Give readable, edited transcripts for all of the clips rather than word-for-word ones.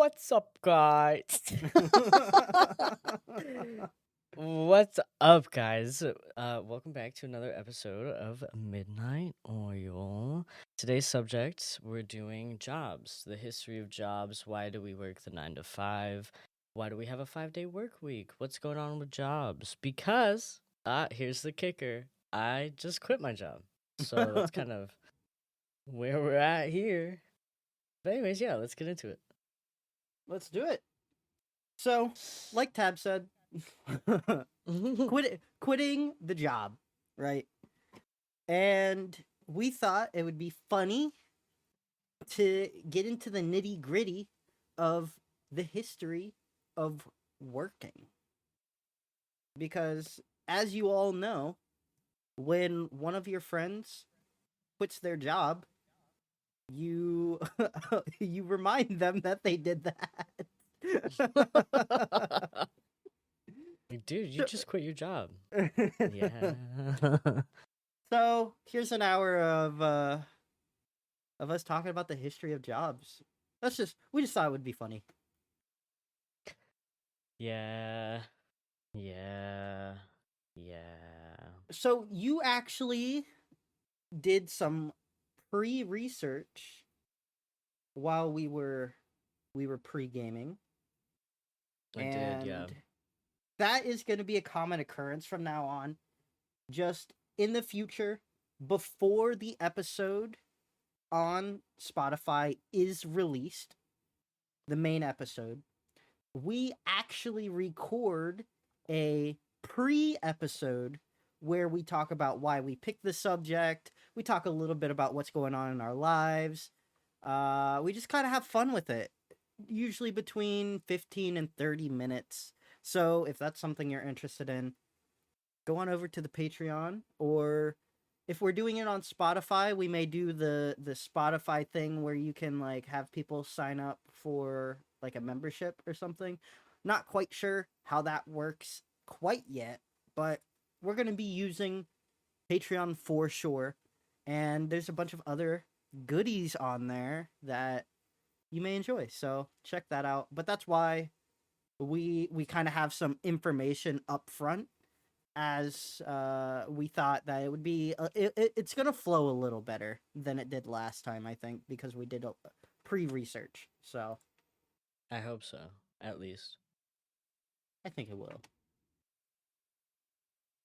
What's up, guys? What's up, guys? Welcome back to another episode of Midnight Oil. Today's subject, we're doing jobs, the history of jobs. Why do we work the 9 to 5? Why do we have a 5-day work week? What's going on with jobs? Because, here's the kicker, I just quit my job. So that's kind of where we're at here. But anyways, yeah, let's get into it. Let's do it. So, like Tab said, quitting the job, right? And we thought it would be funny to get into the nitty gritty of the history of working. Because, as you all know, when one of your friends quits their job, you you remind them that they did that. Like, dude, you just quit your job. Yeah. So here's an hour of us talking about the history of jobs. We just thought it would be funny. Yeah. So you actually did some pre-research while we were pre-gaming. I did, yeah. That is going to be a common occurrence from now on. Just in the future, before the episode on Spotify is released, the main episode, we actually record a pre-episode where we talk about why we picked the subject. We talk a little bit about what's going on in our lives. We just kind of have fun with it, usually between 15 and 30 minutes. So if that's something you're interested in, go on over to the Patreon, or if we're doing it on Spotify, we may do the Spotify thing where you can like have people sign up for like a membership or something. Not quite sure how that works quite yet, but we're going to be using Patreon for sure. And there's a bunch of other goodies on there that you may enjoy. So check that out. But that's why we kind of have some information up front, as we thought that it would be it's gonna flow a little better than it did last time, I think, because we did a pre-research. So I hope so, at least. I think it will.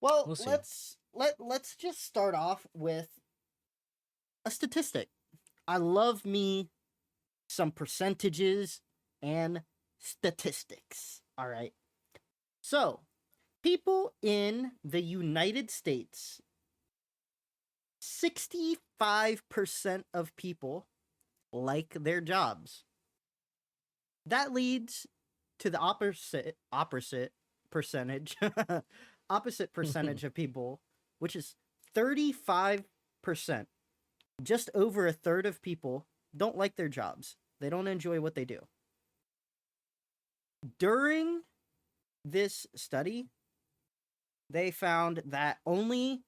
Well, We'll see. let's just start off with a statistic. I love me some percentages and statistics. All right. So, people in the United States, 65% of people like their jobs. That leads to the opposite percentage opposite percentage of people, which is 35%. Just over a third of people don't like their jobs. They don't enjoy what they do. During this study, they found that only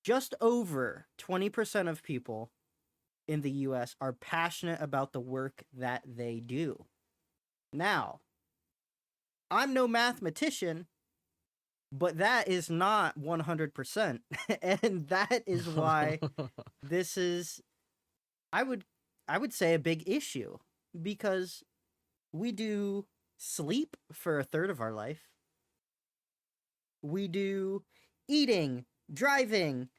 just over 20% of people in the US are passionate about the work that they do. Now, I'm no mathematician, but that is not 100%. And that is why this is, I would say, a big issue, because we do sleep for a third of our life. We do eating, driving,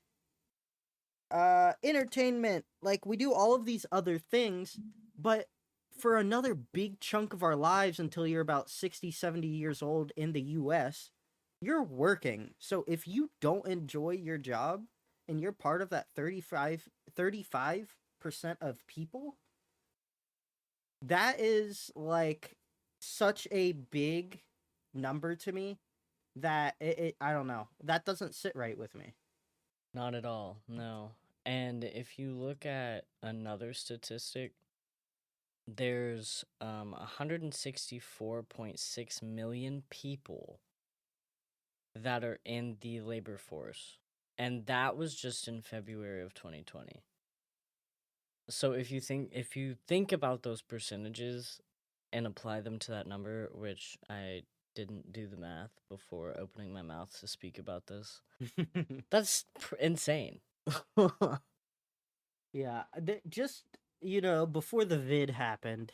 entertainment. Like, we do all of these other things, but for another big chunk of our lives until you're about 60, 70 years old in the US, you're working. So if you don't enjoy your job and you're part of that 35% of people, that is like such a big number to me that I don't know. That doesn't sit right with me. Not at all, no. And if you look at another statistic, there's 164.6 million people that are in the labor force. And that was just in February of 2020. So if you think about those percentages, and apply them to that number, which I didn't do the math before opening my mouth to speak about this. That's insane. Yeah, just before the vid happened,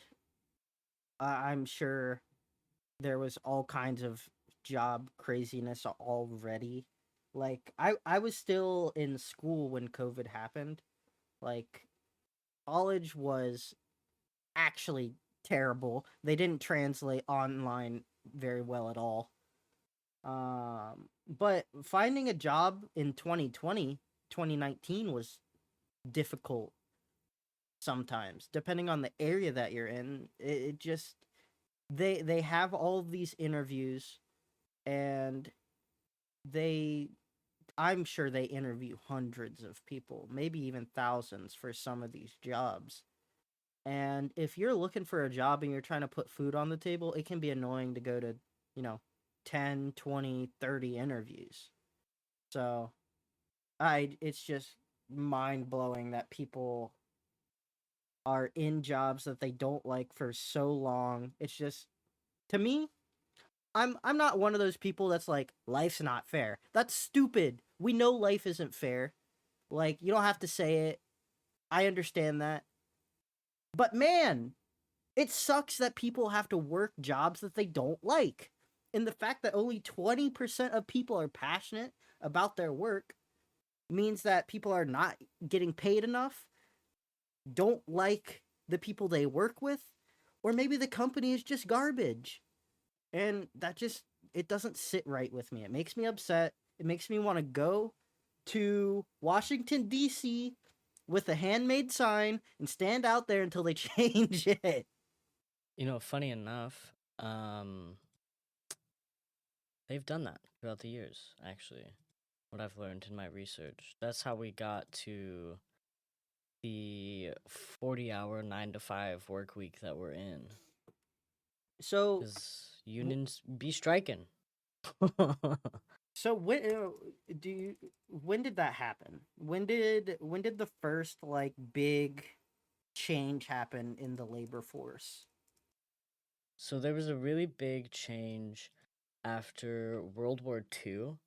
I'm sure there was all kinds of job craziness already. Like I was still in school when COVID happened. Like college was actually terrible. They didn't translate online very well at all. But finding a job in 2020, 2019 was difficult sometimes, depending on the area that you're in. It just they have all of these interviews, and they I'm sure they interview hundreds of people, maybe even thousands for some of these jobs. And if you're looking for a job and you're trying to put food on the table, it can be annoying to go to, you know, 10, 20, 30 interviews. So, it's just mind-blowing that people are in jobs that they don't like for so long. It's just, to me, I'm not one of those people that's like life's not fair. That's stupid. We know life isn't fair. Like, you don't have to say it. I understand that. But man, it sucks that people have to work jobs that they don't like. And the fact that only 20% of people are passionate about their work means that people are not getting paid enough, don't like the people they work with, or maybe the company is just garbage. And that just, it doesn't sit right with me. It makes me upset. It makes me want to go to Washington, D.C. with a handmade sign and stand out there until they change it. Funny enough, they've done that throughout the years, actually. What I've learned in my research. That's how we got to the 40-hour 9 to 5 work week that we're in. So, Cuz unions be striking. so when did that happen? When did the first like big change happen in the labor force? So there was a really big change after World War II,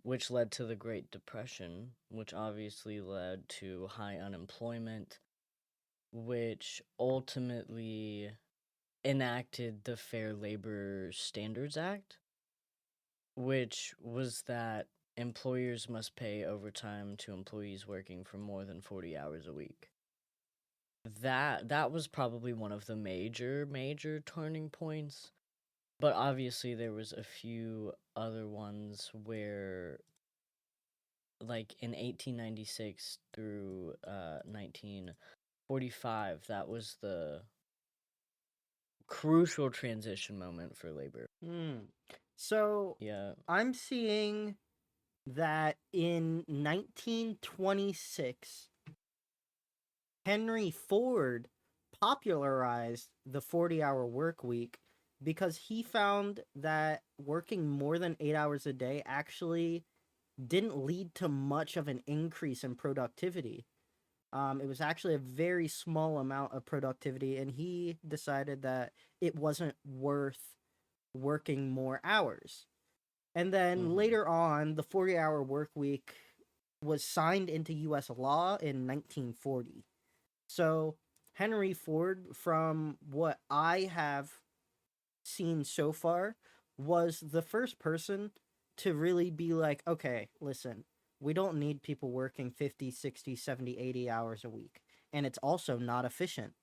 which led to the Great Depression, which obviously led to high unemployment, which ultimately enacted the Fair Labor Standards Act, which was that employers must pay overtime to employees working for more than 40 hours a week. That was probably one of the major turning points, but obviously there was a few other ones where, like in 1896 through 1945, that was the crucial transition moment for labor. Hmm. So Yeah. I'm seeing that in 1926, Henry Ford popularized the 40-hour work week because he found that working more than 8 hours a day actually didn't lead to much of an increase in productivity. It was actually a very small amount of productivity, and he decided that it wasn't worth working more hours. And then Mm-hmm. later on, the 40-hour work week was signed into US law in 1940. So, Henry Ford, from what I have seen so far, was the first person to really be like, okay, listen, we don't need people working 50, 60, 70, 80 hours a week. And it's also not efficient.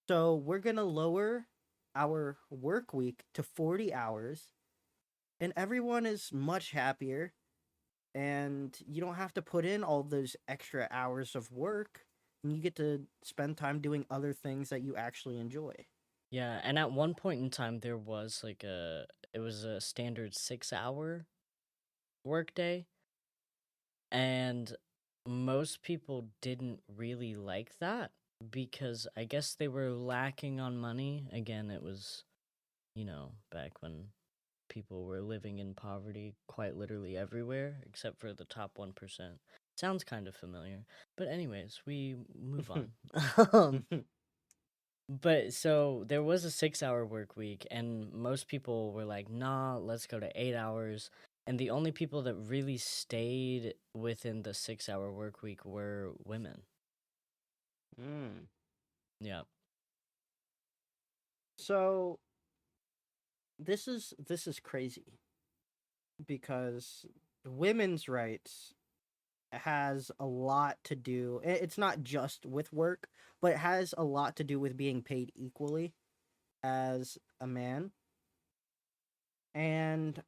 So, we're going to lower our work week to 40 hours, and everyone is much happier, and you don't have to put in all those extra hours of work, and you get to spend time doing other things that you actually enjoy. Yeah, and at one point in time there was it was a standard 6-hour workday, and most people didn't really like that because I guess they were lacking on money. Again, it was, back when people were living in poverty quite literally everywhere except for the top 1%. Sounds kind of familiar. But anyways, we move on. But so there was a 6-hour work week, and most people were like, nah, let's go to 8 hours. And the only people that really stayed within the 6-hour work week were women. Mm. Yeah. So this is crazy because women's rights has a lot to do. It's not just with work, but it has a lot to do with being paid equally as a man. And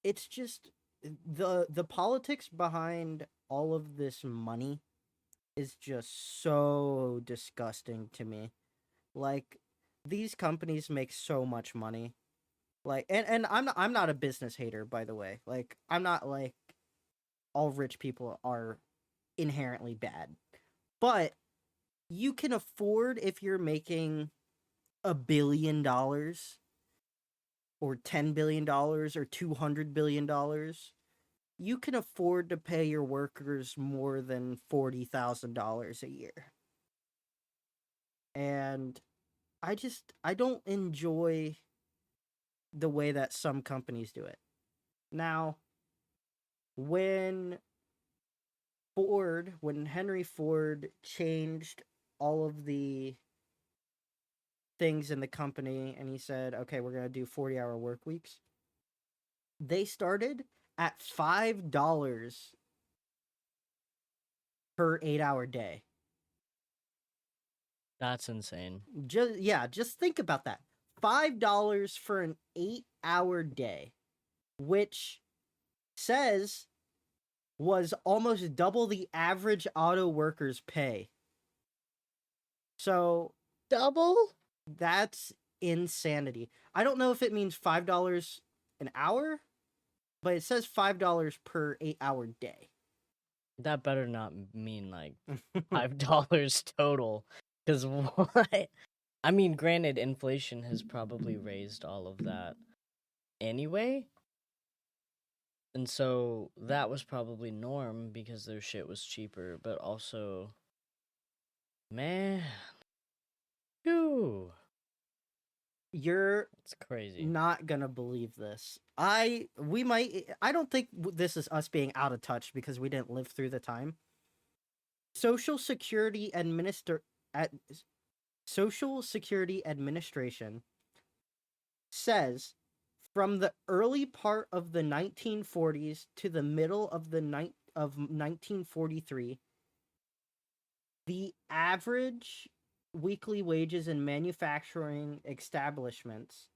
it's just the politics behind all of this money is just so disgusting to me. Like, these companies make so much money. Like, and I'm not a business hater, by the way. Like, I'm not like all rich people are inherently bad. But you can afford, if you're making $1 billion or $10 billion or $200 billion, you can afford to pay your workers more than $40,000 a year. And I don't enjoy the way that some companies do it. Now, when when Henry Ford changed all of the things in the company and he said, okay, we're going to do 40-hour work weeks, they started at $5 per 8-hour day. That's insane. Just think about that. $5 for an 8-hour day, which says was almost double the average auto worker's pay. So Double? that's insanity. I don't know if it means $5 an hour, but it says $5 per 8-hour day. That better not mean like $5 total. Because what? I mean, granted, inflation has probably raised all of that anyway. And so that was probably norm because their shit was cheaper. But also, man, whew, You're it's crazy. not gonna believe this. I don't think this is us being out of touch because we didn't live through the time. Social Security Administer at Social Security Administration says from the early part of the 1940s to the middle of of 1943, the average weekly wages in manufacturing establishments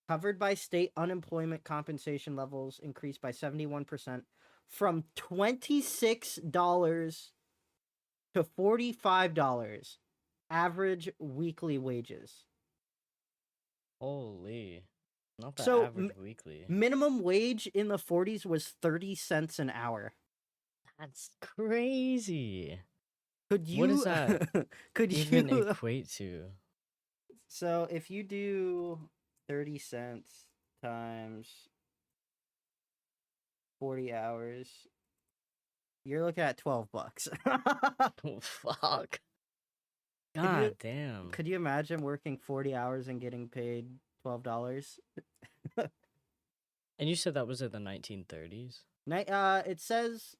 covered by state unemployment compensation levels increased by 71% from $26 to $45 average weekly wages. Holy. Not the So average weekly. minimum wage in the 40s was 30 cents an hour. That's crazy. Could What does you that could even you equate to? So if you do 30 cents times 40 hours, you're looking at $12. Oh, fuck. Could you God damn. could you imagine working 40 hours and getting paid $12? And you said that was in the 1930s? It says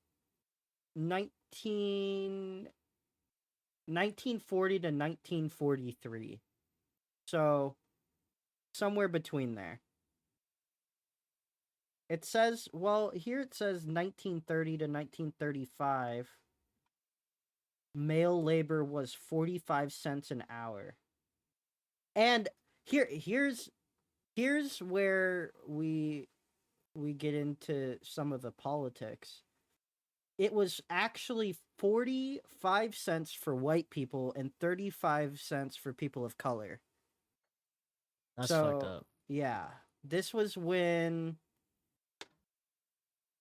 19 1940 to 1943. So somewhere between there. It says, well, here it says 1930 to 1935. Male labor was 45 cents an hour. And here's where we get into some of the politics. It was actually 45 cents for white people and 35 cents for people of color. That's fucked So, up. yeah, this was when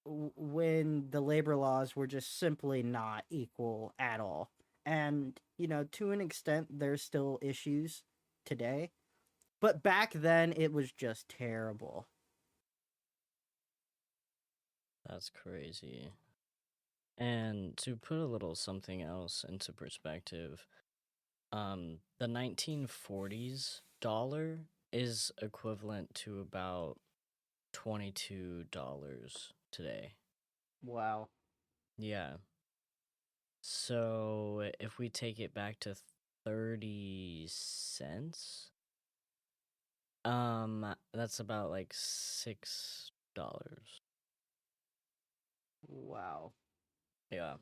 the labor laws were just simply not equal at all. And, to an extent there's still issues today, but back then it was just terrible. That's crazy. And to put a little something else into perspective, The 1940s dollar is equivalent to about $22 today. Wow. Yeah. So if we take it back to 30 cents, that's about like $6. Wow. Yeah.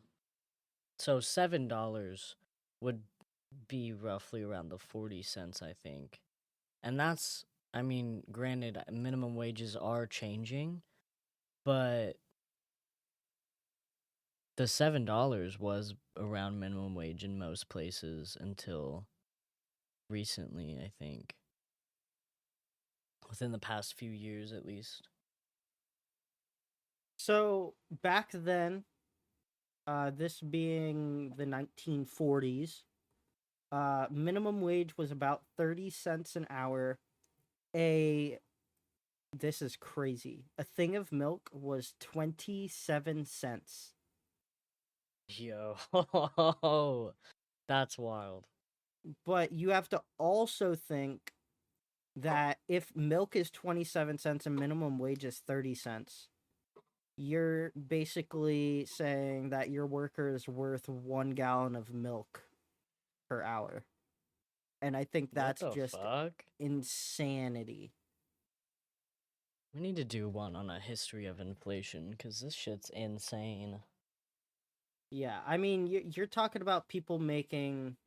So $7 would be roughly around the 40 cents, I think. And that's, I mean, granted, minimum wages are changing, but the $7 was around minimum wage in most places until recently, I think. Within the past few years, at least. So back then, this being the 1940s, minimum wage was about 30 cents an hour. A This is crazy. A thing of milk was 27 cents. Yo, that's wild. But you have to also think that if milk is 27 cents and minimum wage is 30 cents, you're basically saying that your worker is worth 1 gallon of milk per hour. And I think What that's the just fuck? insanity. We need to do one on a history of inflation, because this shit's insane. Yeah, I mean, you're talking about people making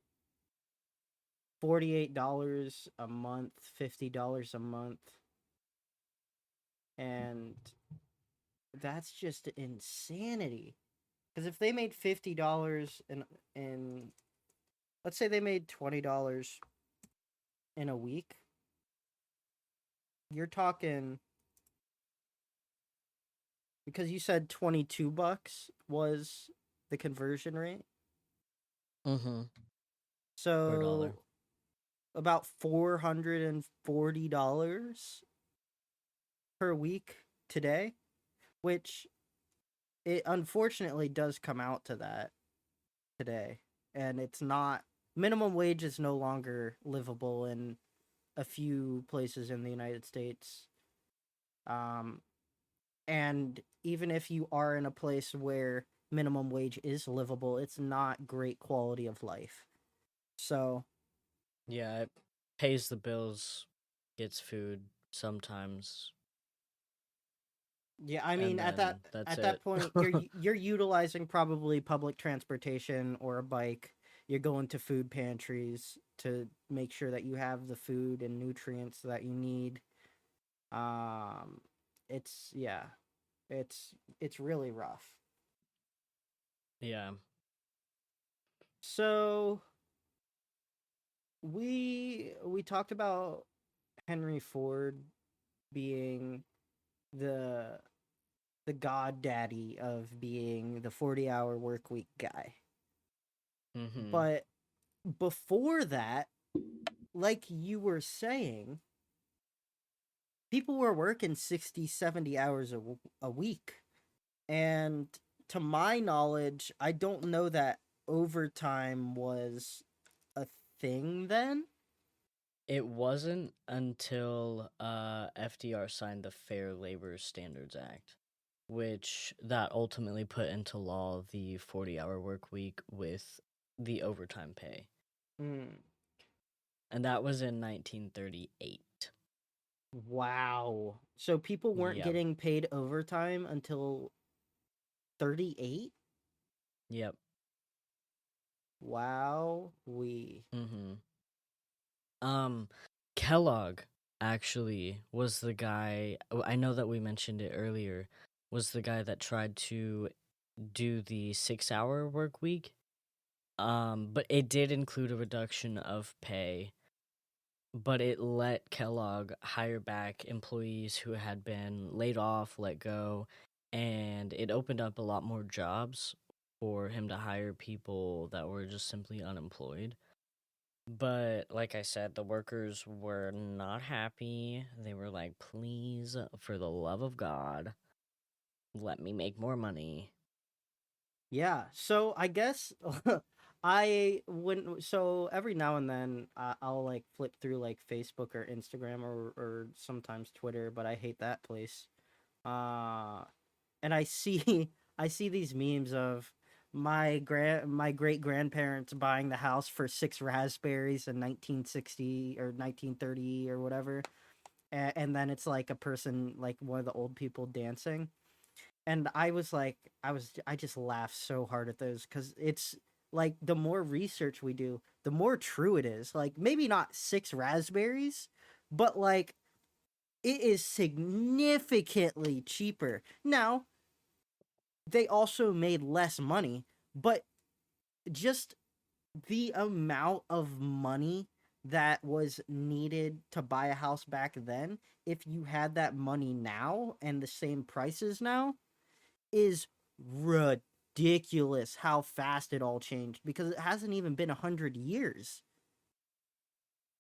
$48 a month, $50 a month, and that's just insanity. Because if they made $50 in let's say they made $20 in a week, you're talking, because you said $22 was the conversion rate. Mm-hmm. Per dollar. So about $440 per week today, which it unfortunately does come out to that today. And it's not, minimum wage is no longer livable in a few places in the United States. Um, and even if you are in a place where minimum wage is livable, it's not great quality of life. So, Yeah, it pays the bills, gets food sometimes, yeah, I mean, and at that then that's at that it. point, you're utilizing probably public transportation or a bike. You're going to food pantries to make sure that you have the food and nutrients that you need. Um, it's yeah, it's really rough. Yeah. So we talked about Henry Ford being the the god daddy of being the 40-hour work week guy. Mm-hmm. But before that, like you were saying, people were working 60, 70 hours a week. And to my knowledge, I don't know that overtime was a thing then. It wasn't until FDR signed the Fair Labor Standards Act, which that ultimately put into law the 40-hour work week with the overtime pay. Mm, And that was in 1938. wow. So people weren't Yep. getting paid overtime until 38? Yep. Wow. We. Mm-hmm. Um, Kellogg actually was the guy. I know that we mentioned it earlier. Was the guy that tried to do the 6-hour work week. But it did include a reduction of pay. But it let Kellogg hire back employees who had been laid off, let go, and it opened up a lot more jobs for him to hire people that were just simply unemployed. But like I said, the workers were not happy. They were like, please, for the love of God, let me make more money. Yeah. So I guess So every now and then I'll like flip through like Facebook or Instagram or sometimes Twitter, but I hate that place. Uh and I see I see these memes of my great grandparents buying the house for six raspberries in 1960 or 1930 or whatever, and then it's like a person like one of the old people dancing, and I was like, I just laughed so hard at those because it's like the more research we do, the more true it is. Like maybe not six raspberries, but like it is significantly cheaper. Now, they also made less money, but just the amount of money that was needed to buy a house back then, if you had that money now and the same prices now, is ridiculous how fast it all changed because it hasn't even been 100 years.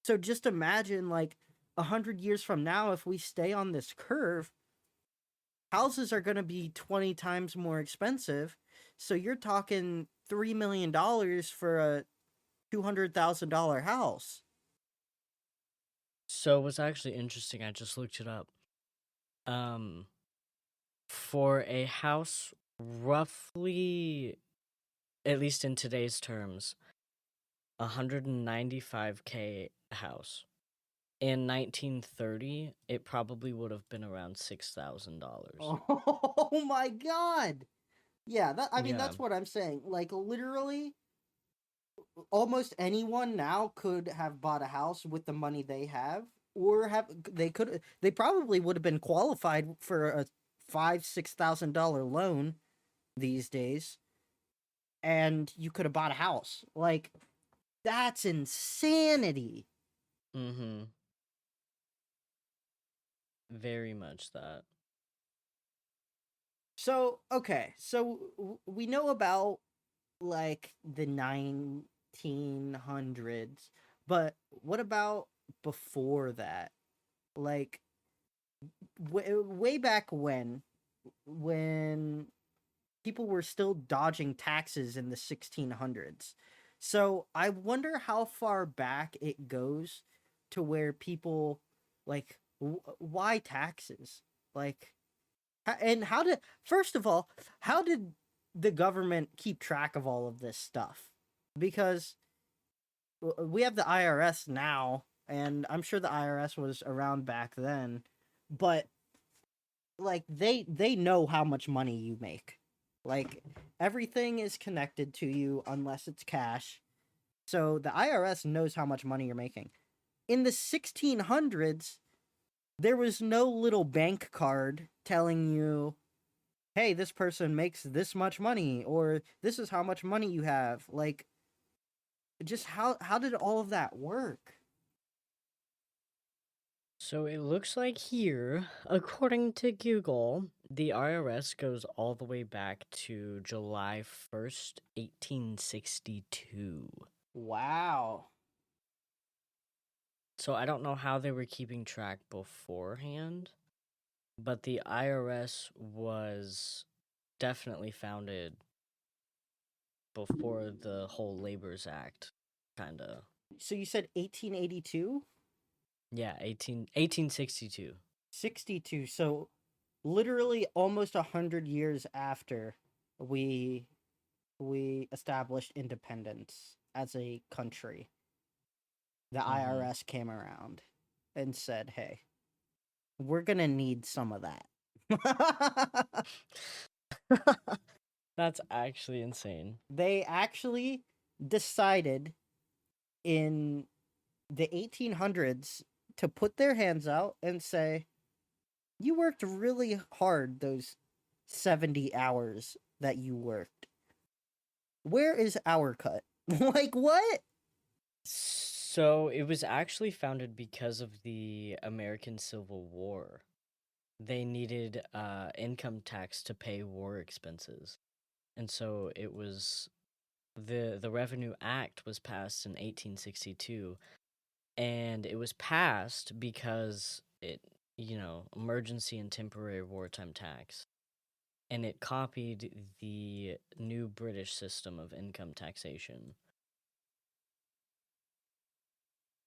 So just imagine like 100 years from now, if we stay on this curve, houses are going to be 20 times more expensive. So you're talking $3 million for a $200,000 house. So what's actually interesting, I just looked it up. Um, for a house roughly, at least in today's terms, 195K a house. In 1930, it probably would have been around $6,000. Oh my god. Yeah, that I mean Yeah. that's what I'm saying. Like literally almost anyone now could have bought a house with the money they have, or they probably would have been qualified for a $5,000-6,000 loan these days, and you could have bought a house. Like that's insanity. Mm-hmm. Very much that. So okay, so we know about like the 1900s, but what about before that? Like way back when people were still dodging taxes in the 1600s. So I wonder how far back it goes to where people like why taxes? Like and how did first of all, how did the government keep track of all of this stuff? Because we have the IRS now, and I'm sure the IRS was around back then, but like they know how much money you make. Like everything is connected to you unless it's cash. So the IRS knows how much money you're making. In the 1600s, there was no little bank card telling you, "Hey, this person makes this much money," or "This is how much money you have." Like just how did all of that work? So it looks like here, according to Google, the IRS goes all the way back to July 1st, 1862. Wow. So I don't know how they were keeping track beforehand, but the IRS was definitely founded before the whole Labor's Act, kind of. So you said 1882? Yeah, 1862. 62. So literally almost 100 years after we we established independence as a country, the Mm-hmm. IRS came around and said, "Hey, we're going to need some of that." That's actually insane. They actually decided in the 1800s to put their hands out and say, "You worked really hard those 70 hours that you worked. Where is our cut?" Like, what? So it was actually founded because of the American Civil War. They needed income tax to pay war expenses. And so it was the Revenue Act was passed in 1862, and it was passed because emergency and temporary wartime tax. And it copied the new British system of income taxation.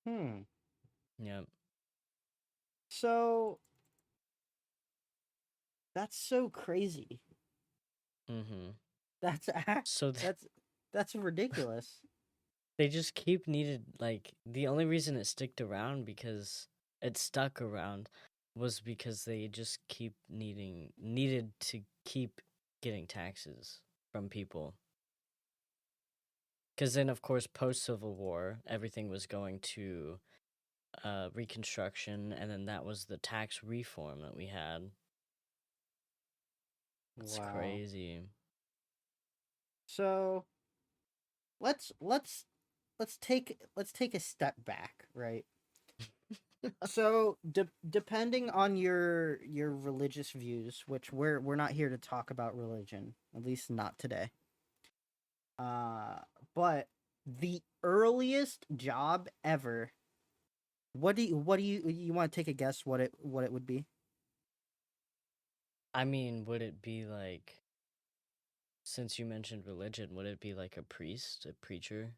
Hmm. Yep. So that's so crazy. Mm-hmm. That's act. So That's ridiculous. they just keep needed like the only reason it sticked around because it stuck around was because they just keep needed to keep getting taxes from people. Because then, of course, post Civil War, everything was going to Reconstruction, and then that was the tax reform that we had. It's Wow. crazy. So let's let's let's take a step back, right? So depending on your religious views, which we're not here to talk about religion, at least not today. Uh, but the earliest job ever. What do you want to take a guess what it would be? I mean, would it be like, since you mentioned religion, would it be like a priest, a preacher?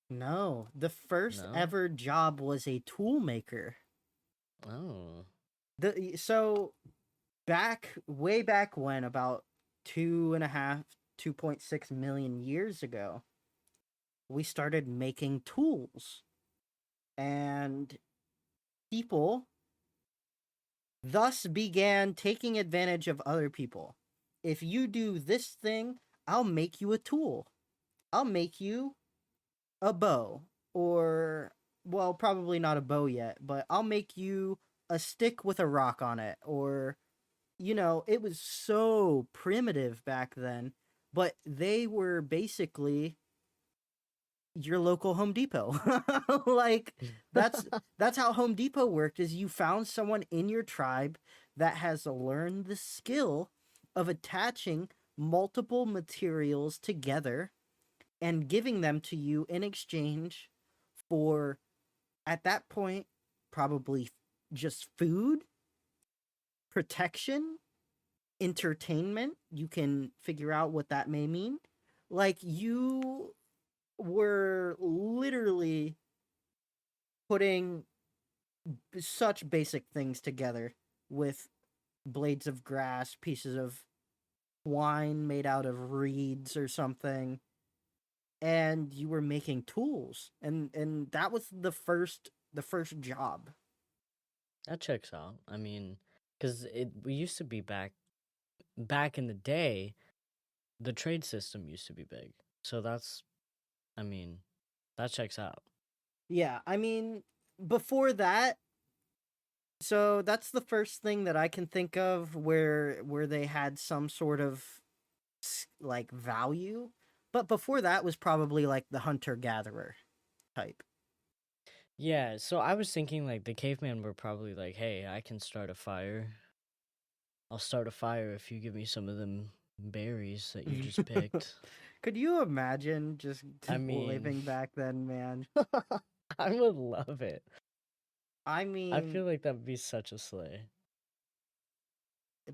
No, the first No? ever job was a tool maker. Oh. Back way back when, about 2.5, 2.6 million years ago, we started making tools, and people thus began taking advantage of other people. If you do this thing, I'll make you a tool. I'll make you a bow, or, well, probably not a bow yet, but I'll make you a stick with a rock on it, or, it was so primitive back then, but they were basically your local Home Depot. Like, that's that's how Home Depot worked, is you found someone in your tribe that has learned the skill of attaching multiple materials together and giving them to you in exchange for, at that point, probably just food, protection, entertainment. You can figure out what that may mean. Like, you were literally putting such basic things together with blades of grass, pieces of twine made out of reeds or something, and you were making tools. And that was the first job. That checks out. I mean, because we used to be back in the day, the trade system used to be big. So that's, I mean, that checks out. Yeah, I mean, before that, so that's the first thing that I can think of where they had some sort of like value. But before that was probably like the hunter gatherer type. Yeah, so I was thinking like the cavemen were probably like, "Hey, I can start a fire. I'll start a fire if you give me some of them berries that you just picked." Could you imagine just I mean, living back then, man? I would love it. I I mean, feel like that would be such a slay.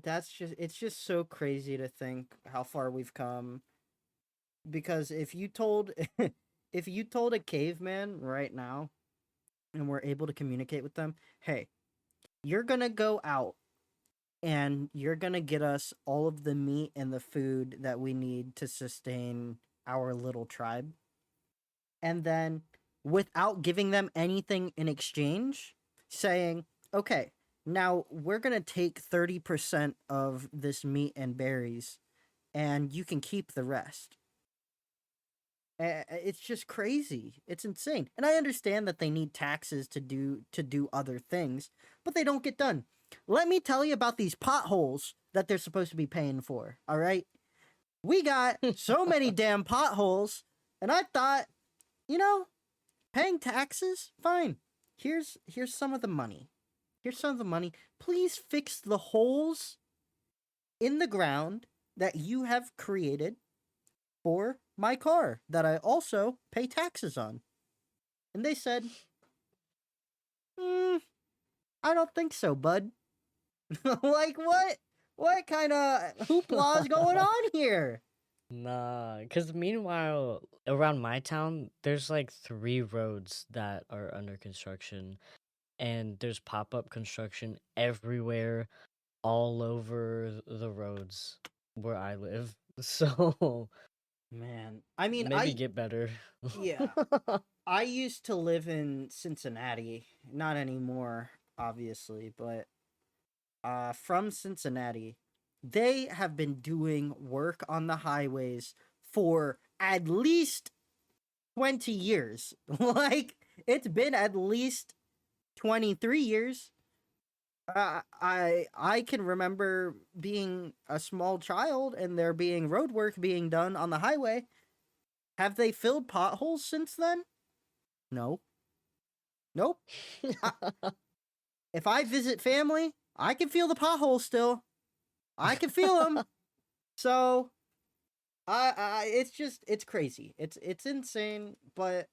it's just so crazy to think how far we've come, because if you told a caveman right now and we're able to communicate with them, "Hey, you're going to go out and you're going to get us all of the meat and the food that we need to sustain our little tribe." And then, without giving them anything in exchange, saying, "Okay, now we're going to take 30% of this meat and berries and you can keep the rest." It's just crazy. It's insane. And I understand that they need taxes to do other things, but they don't get done. Let me tell you about these potholes that they're supposed to be paying for. All right? We got so many damn potholes, and I thought, you know, paying taxes, fine. Here's some of the money. Here's some of the money. Please fix the holes in the ground that you have created for my car that I also pay taxes on. And they said, I don't think so, bud. Like, what? What kind of hoopla is going on here? Nah, because meanwhile, around my town, there's like 3 roads that are under construction, and there's pop-up construction everywhere, all over the roads where I live. So Man, I mean, maybe get better. yeah, I used to live in Cincinnati, not anymore, obviously, but from Cincinnati, they have been doing work on the highways for at least 20 years. Like, it's been at least 23 years. I can remember being a small child and there being road work being done on the highway. Have they filled potholes since then? No. Nope. I, if I visit family, I can feel the potholes still. I can feel them. So, it's just it's crazy. It's insane. But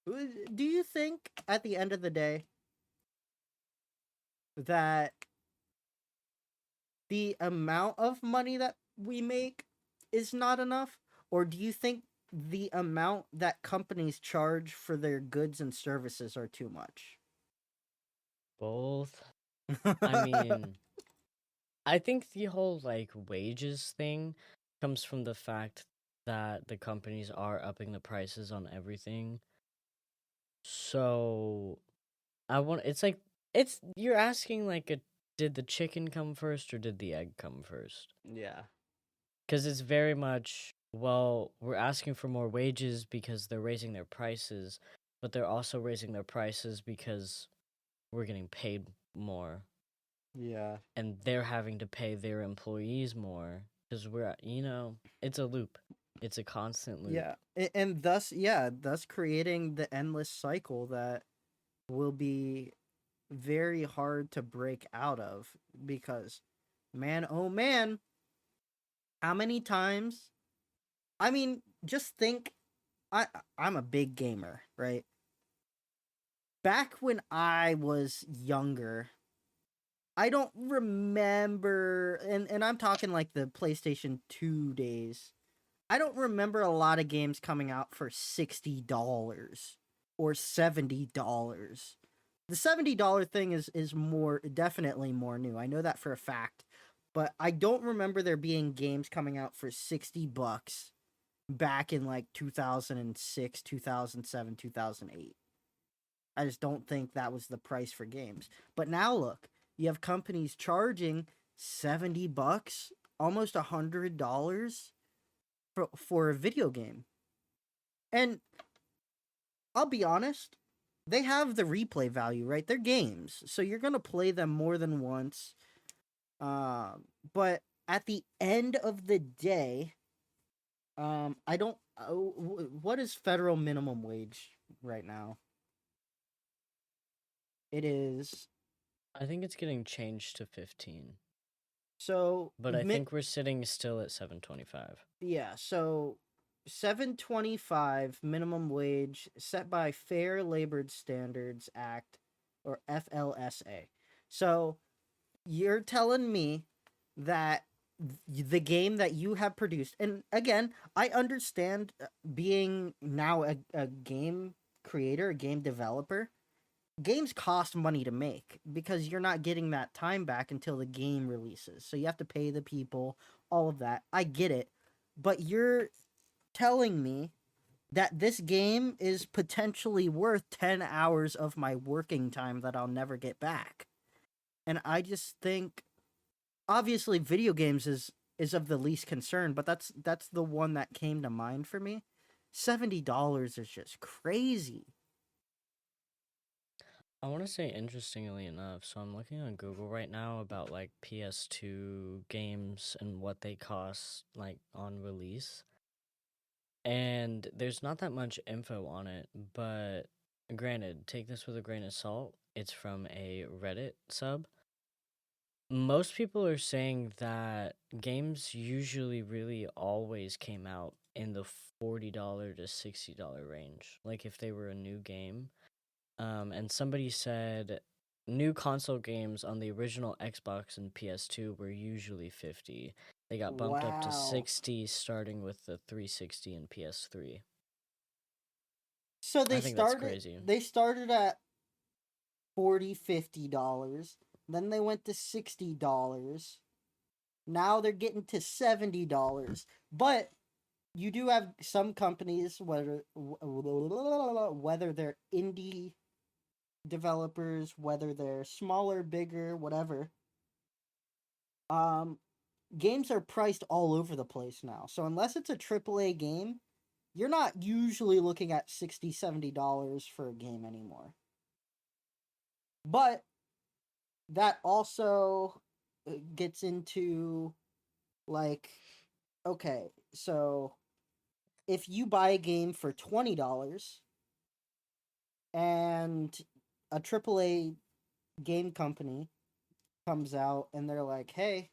do you think at the end of the day that the amount of money that we make is not enough, or do you think the amount that companies charge for their goods and services are too much? Both. I mean, I think the whole like wages thing comes from the fact that the companies are upping the prices on everything. So I want it's like it's you're asking like a did the chicken come first or did the egg come first? Yeah. Cuz it's very much well, we're asking for more wages because they're raising their prices, but they're also raising their prices because we're getting paid more Yeah. and they're having to pay their employees more because it's a loop. It's a constant loop. Yeah. And thus, yeah, thus creating the endless cycle that will be very hard to break out of because man, oh man, how many times? I mean, just think I'm a big gamer, right? Back when I was younger, I don't remember and I'm talking like the PlayStation 2 days. I don't remember a lot of games coming out for $60 or $70. The $70 thing is more definitely more new. I know that for a fact. But I don't remember there being games coming out for $60 back in like 2006, 2007, 2008. I just don't think that was the price for games. But now look, you have companies charging $70, almost $100 for a video game. And I'll be honest, they have the replay value, right? They're games, so you're gonna play them more than once. But at the end of the day, I don't. What is federal minimum wage right now? It is I think it's getting changed to 15, so but I think we're sitting still at 725. yeah, so 725 minimum wage set by Fair Labor Standards Act or FLSA. So you're telling me that the game that you have produced, and again, I understand being now a game creator, a game developer, games cost money to make because you're not getting that time back until the game releases. So you have to pay the people, all of that. I get it. But you're telling me that this game is potentially worth 10 hours of my working time that I'll never get back. And I just think obviously video games is of the least concern, but that's the one that came to mind for me. $70 is just crazy. I want to say interestingly enough, so I'm looking on Google right now about like PS2 games and what they cost like on release. And there's not that much info on it, but granted, take this with a grain of salt. It's from a Reddit sub. Most people are saying that games usually really always came out in the $40 to $60 range, like if they were a new game. And somebody said new console games on the original Xbox and PS2 were usually 50. They got bumped up to Wow. 60 starting with the 360 and PS3. So I think that's crazy. they started at 40, $50. Then they went to $60. Now they're getting to $70. But you do have some companies, whether they're indie developers, whether they're smaller, bigger, whatever. Um, games are priced all over the place now. So unless it's a AAA game, you're not usually looking at $60, $70 for a game anymore. But that also gets into like, okay, so if you buy a game for $20 and a AAA game company comes out and they're like, "Hey,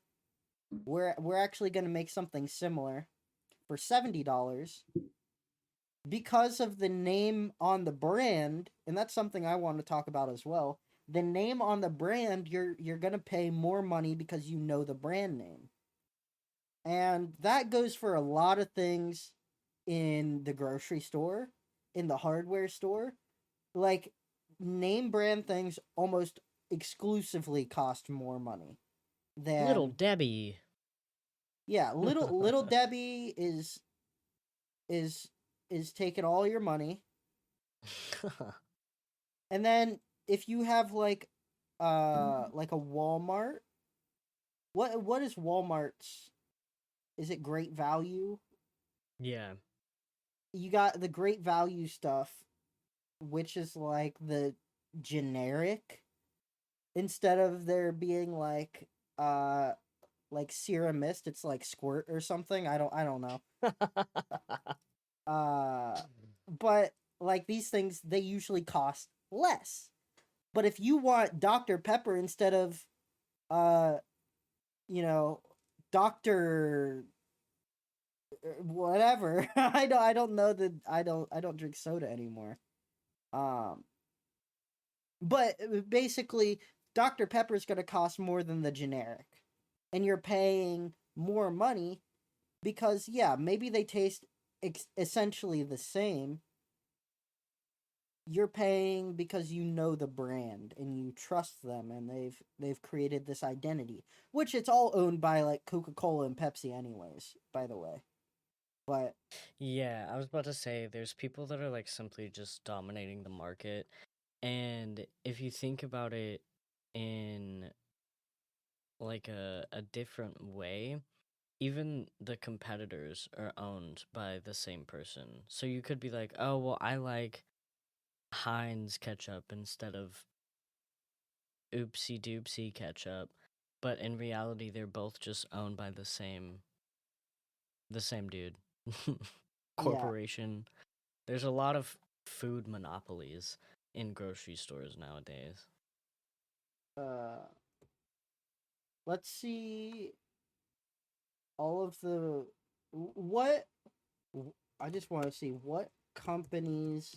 we're actually going to make something similar for $70." Because of the name on the brand, and that's something I want to talk about as well. The name on the brand, you're going to pay more money because you know the brand name. And that goes for a lot of things in the grocery store, in the hardware store. Like, name brand things almost exclusively cost more money Little than, Debbie. yeah, little Debbie is is taking all your money. And then if you have like a Walmart, what is Walmart's, is it Great Value? Yeah. You got the Great Value stuff, which is like the generic, instead of there being like Serum Mist, it's like Squirt or something. I don't know. Uh but like these things, they usually cost less. But if you want Dr. Pepper instead of uh you know, Dr. whatever, I don't know that I don't drink soda anymore. Um but basically Dr. Pepper is going to cost more than the generic. And you're paying more money because yeah, maybe they taste essentially the same. You're paying because you know the brand and you trust them, and they've created this identity, which it's all owned by like Coca-Cola and Pepsi anyways, by the way. But Yeah, I was about to say there's people that are like simply just dominating the market. And if you think about it in like a different way, even the competitors are owned by the same person. So you could be like, "Oh, well, I like Heinz ketchup instead of Oopsie Doopsie ketchup." But in reality, they're both just owned by the same dude. yeah, Corporation. There's a lot of food monopolies in grocery stores nowadays. uh let's see all of the what I just want to see what companies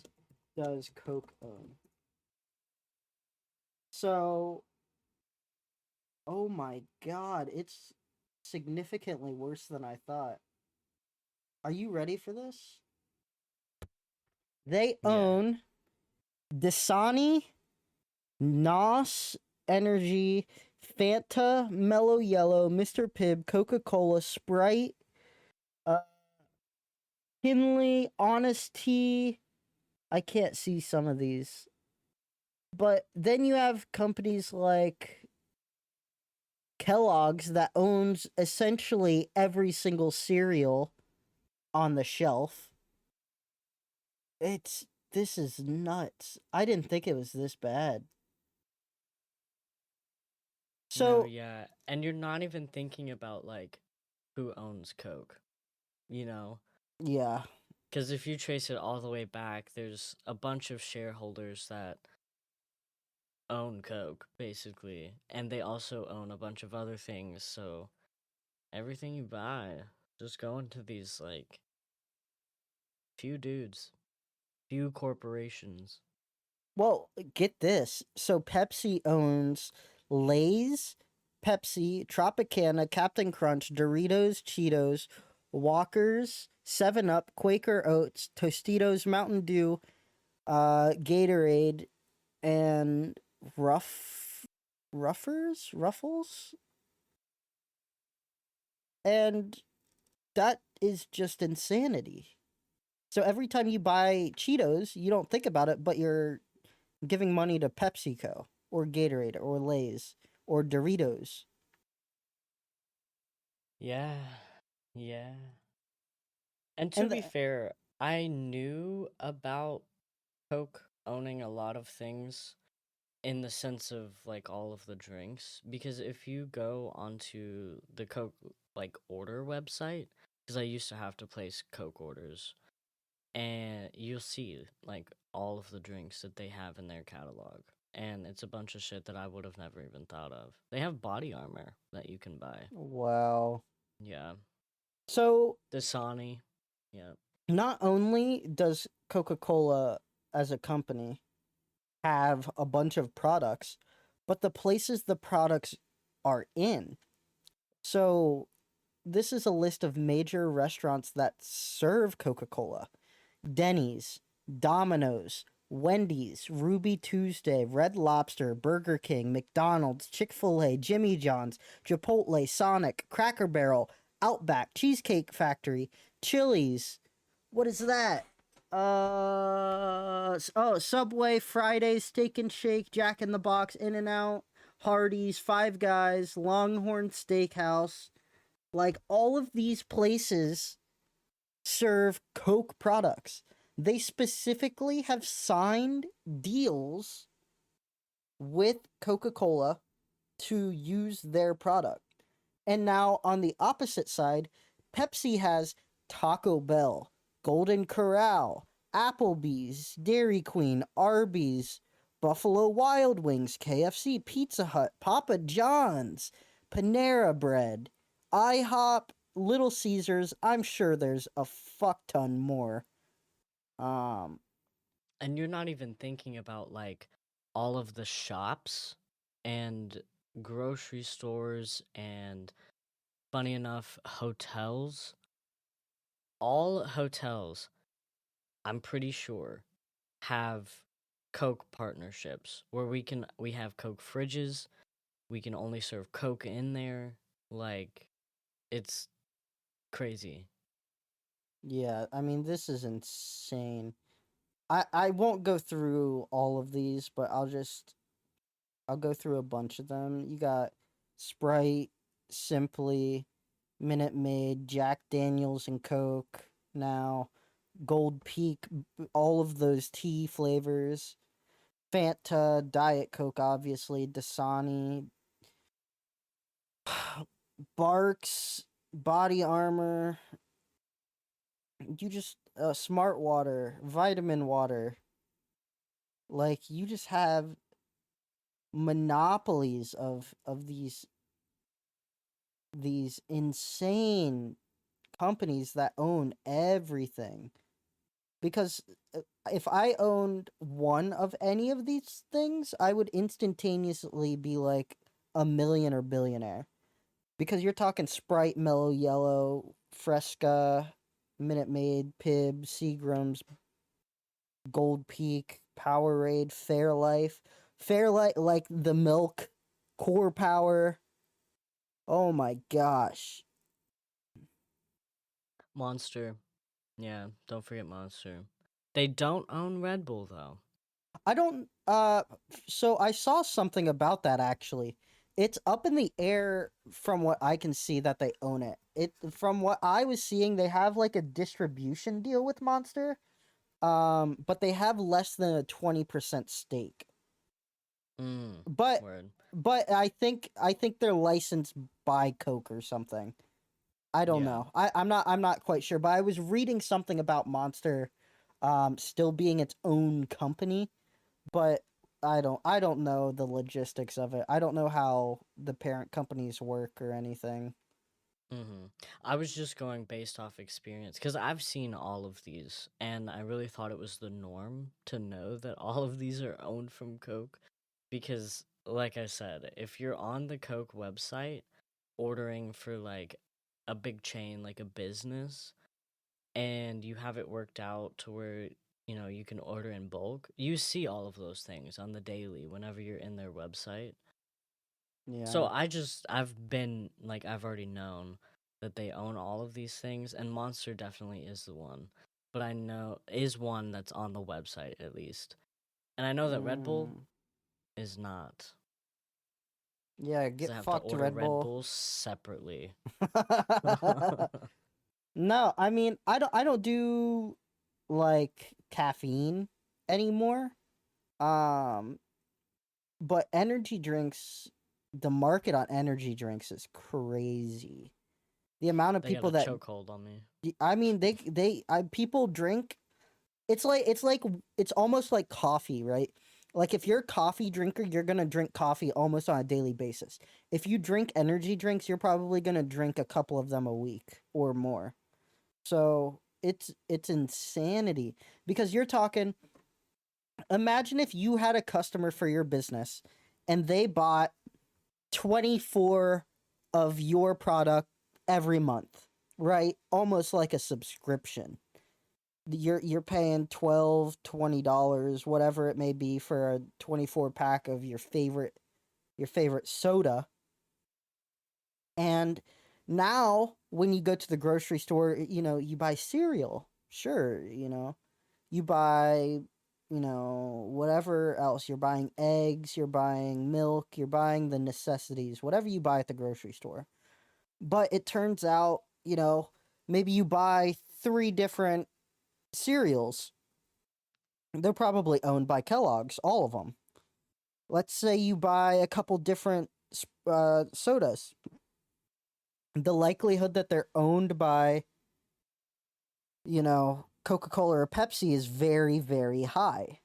does Coke own. So, oh my god, it's significantly worse than I thought. Are you ready for this? They Yeah. own Dasani, NOS Energy, Fanta, Mellow Yellow, Mr. Pibb, Coca Cola, Sprite, uh, Kinley, Honest Tea. I can't see some of these. But then you have companies like Kellogg's that owns essentially every single cereal on the shelf. It's this is nuts. I didn't think it was this bad. No, So, yeah. And you're not even thinking about like who owns Coke, you know? yeah. Because if you trace it all the way back, there's a bunch of shareholders that own Coke, basically. And they also own a bunch of other things. So everything you buy just going to these like few dudes, few corporations. Well, get this. So Pepsi owns Lay's, Pepsi, Tropicana, Captain Crunch, Doritos, Cheetos, Walkers, 7 Up, Quaker Oats, Tostitos, Mountain Dew, Gatorade, and Ruffles, and that is just insanity. So every time you buy Cheetos, you don't think about it, but you're giving money to PepsiCo or Gatorade or Lay's or Doritos. Yeah. Yeah. And to And be fair, I knew about Coke owning a lot of things in the sense of like all of the drinks because if you go onto the Coke like order website, because I used to have to place Coke orders, and you'll see like all of the drinks that they have in their catalog. And it's a bunch of shit that I would have never even thought of. They have body armor that you can buy. wow. Yeah. So Dasani. Yeah. not only does Coca-Cola as a company have a bunch of products, but the places the products are in. So this is a list of major restaurants that serve Coca-Cola. Denny's, Domino's, Wendy's, Ruby Tuesday, Red Lobster, Burger King, McDonald's, Chick-fil-A, Jimmy John's, Chipotle, Sonic, Cracker Barrel, Outback, Cheesecake Factory, Chili's. What is that? Subway, Fridays, Steak and Shake, Jack in the Box, In and Out, Hardee's, Five Guys, Longhorn Steakhouse. Like all of these places serve Coke products. They specifically have signed deals with Coca Cola to use their product. And now on the opposite side, Pepsi has Taco Bell, Golden Corral, Applebee's, Dairy Queen, Arby's, Buffalo Wild Wings, KFC, Pizza Hut, Papa John's, Panera Bread, IHOP, Little Caesars. I'm sure there's a fuck ton more. Um, And you're not even thinking about like all of the shops and grocery stores and funny enough hotels. All hotels, I'm pretty sure, have Coke partnerships where we have Coke fridges, we can only serve Coke in there. Like it's crazy. yeah, I mean this is insane. I won't go through all of these, but I'll go through a bunch of them. You got Sprite, Simply, Minute Maid, Jack Daniels and Coke now, Gold Peak, all of those tea flavors, Fanta, Diet Coke, obviously, Dasani, Barks, Body Armor, you just Smart Water, Vitamin Water. Like you just have monopolies of these insane companies that own everything. Because if I owned one of any of these things, I would instantaneously be like a million or billionaire. Because you're talking Sprite, Mellow Yellow, Fresca, Minute Maid, Pib, Seagram's, Gold Peak, Powerade, Fairlife. Fairlife, like the milk, Core Power. Oh my gosh. Monster. Yeah, don't forget Monster. They don't own Red Bull though. I don't so I saw something about that actually. It's up in the air from what I can see that they own it. It from what I was seeing they have like a distribution deal with Monster. But they have less than a 20% stake. Mm. But Word. I think they're licensed by Coke or something. I don't Yeah. know. I'm not quite sure, but I was reading something about Monster still being its own company, but I don't know the logistics of it. I don't know how the parent companies work or anything. Mm-hmm. I was just going based off experience because I've seen all of these, and I really thought it was the norm to know that all of these are owned from Coke. Because, like I said, if you're on the Coke website ordering for like a big chain, like a business, and you have it worked out to where you can order in bulk, you see all of those things on the daily whenever you're in their website. So Yeah. I've already known that they own all of these things, and Monster definitely is the one. But I know is one that's on the website at least. And I know that Red Bull Mm. is not. Yeah, Because get I have to fucked, order Red Red Bull. Bull separately. No, I mean, I don't do like caffeine anymore. Um, but energy drinks, the market on energy drinks is crazy. The amount of They got people a that chokehold on me. I mean, people drink. It's like it's almost like coffee, right? Like if you're a coffee drinker, you're gonna drink coffee almost on a daily basis. If you drink energy drinks, you're probably gonna drink a couple of them a week or more. So it's insanity because you're talking. Imagine if you had a customer for your business, and they bought 24 of your product every month, right? Almost like a subscription. You're paying $12, $20, whatever it may be for a 24 pack of your favorite soda. And now when you go to the grocery store, you buy cereal. Sure, you buy, whatever else. You're buying eggs, you're buying milk, you're buying the necessities, whatever you buy at the grocery store. But it turns out, maybe you buy three different cereals. They're probably owned by Kellogg's, all of them. Let's say you buy a couple different sodas. The likelihood that they're owned by, Coca-Cola or Pepsi is very, very high.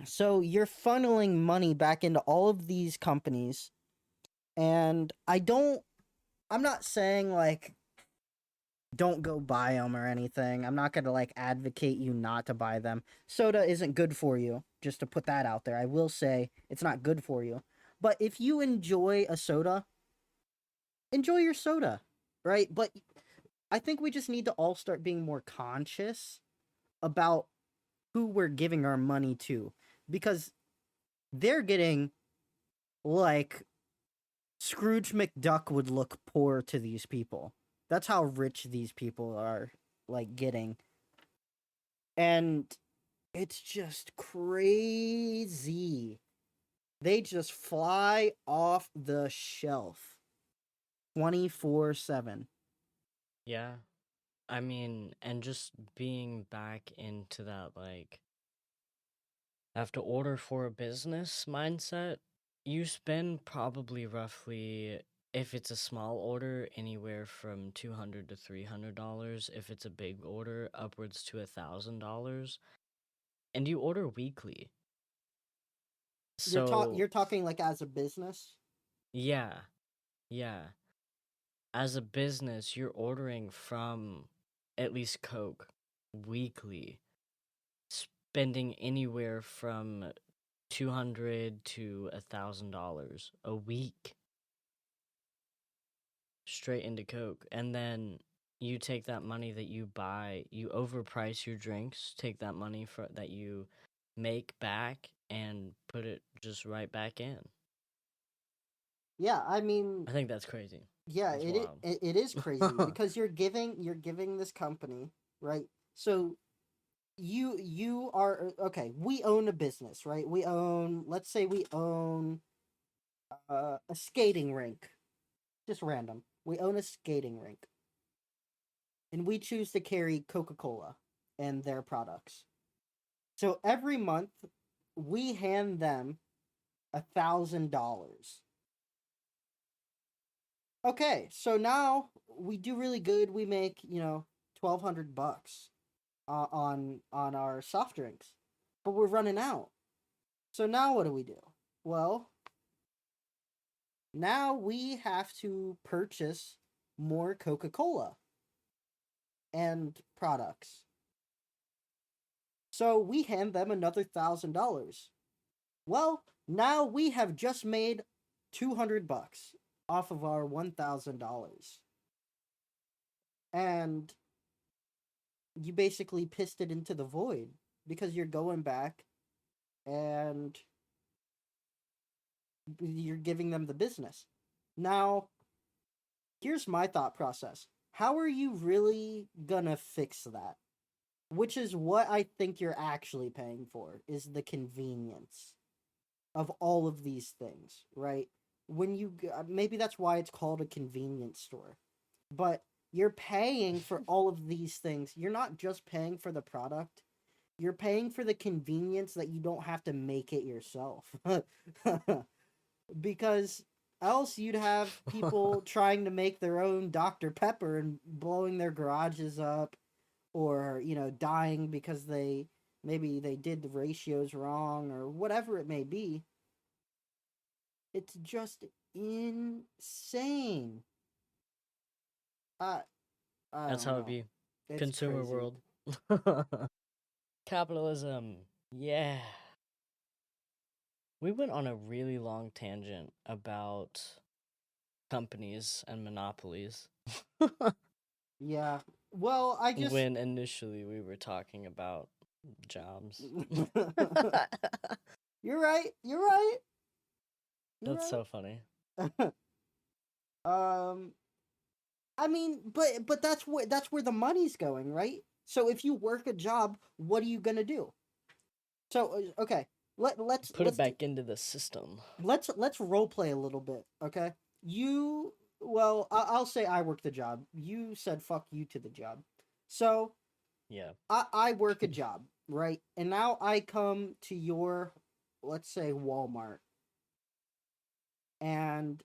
So you're funneling money back into all of these companies. And I'm not saying like don't go buy them or anything. I'm not going to like advocate you not to buy them. Soda isn't good for you, just to put that out there. I will say it's not good for you. But if you enjoy a soda, enjoy your soda, right? But I think we just need to all start being more conscious about who we're giving our money to because they're getting like Scrooge McDuck would look poor to these people. That's how rich these people are like getting. And it's just crazy. They just fly off the shelf 24/7. Yeah. I mean, and just being back into that, like, have to order for a business mindset, you spend probably roughly, if it's a small order, anywhere from $200 to $300. If it's a big order, upwards to $1,000. And you order weekly. So, You're talking like as a business? yeah, yeah. As a business, you're ordering from at least Coke weekly, spending anywhere from $200 to $1,000 a week straight into Coke. And then you take that money that you buy, you overprice your drinks, take that money that you make back and put it just right back in. Yeah, I mean, I think that's crazy. yeah, That's it wild. it, it is crazy because you're giving this company, right? So you are okay, we own a business, right? Let's say we own a skating rink. Just random. We own a skating rink. And we choose to carry Coca-Cola and their products. So every month we hand them $1,000. Okay, so now we do really good. We make 1,200 bucks on our soft drinks, but we're running out. So now what do we do? Well, now we have to purchase. more Coca-Cola and products. So we hand them another $1,000. Well, now we have just made $200 off of our $1,000. And you basically pissed it into the void because you're going back and you're giving them the business. Now, here's my thought process. How are you really gonna fix that? Which is what I think you're actually paying for, is the convenience of all of these things, right? When you maybe that's why it's called a convenience store. But you're paying for all of these things. You're not just paying for the product. You're paying for the convenience that you don't have to make it yourself. Because else you'd have people trying to make their own Dr. Pepper and blowing their garages up, or, dying because maybe they did the ratios wrong or whatever it may be. It's just insane. I I That's don't how it know. be. It's Consumer crazy. world. Capitalism. Yeah. We went on a really long tangent about companies and monopolies Yeah. Well, I just when initially we were talking about jobs. You're right. You're right. You're That's so funny. right. um I mean, but that's where the money's going, right? So if you work a job, what are you going to do? So okay, let's Put it let's back into the system. let's role play a little bit, okay? You well, I'll say I work the job. You said fuck you to the job. So Yeah. I work a job, right? And now I come to your, let's say, Walmart, and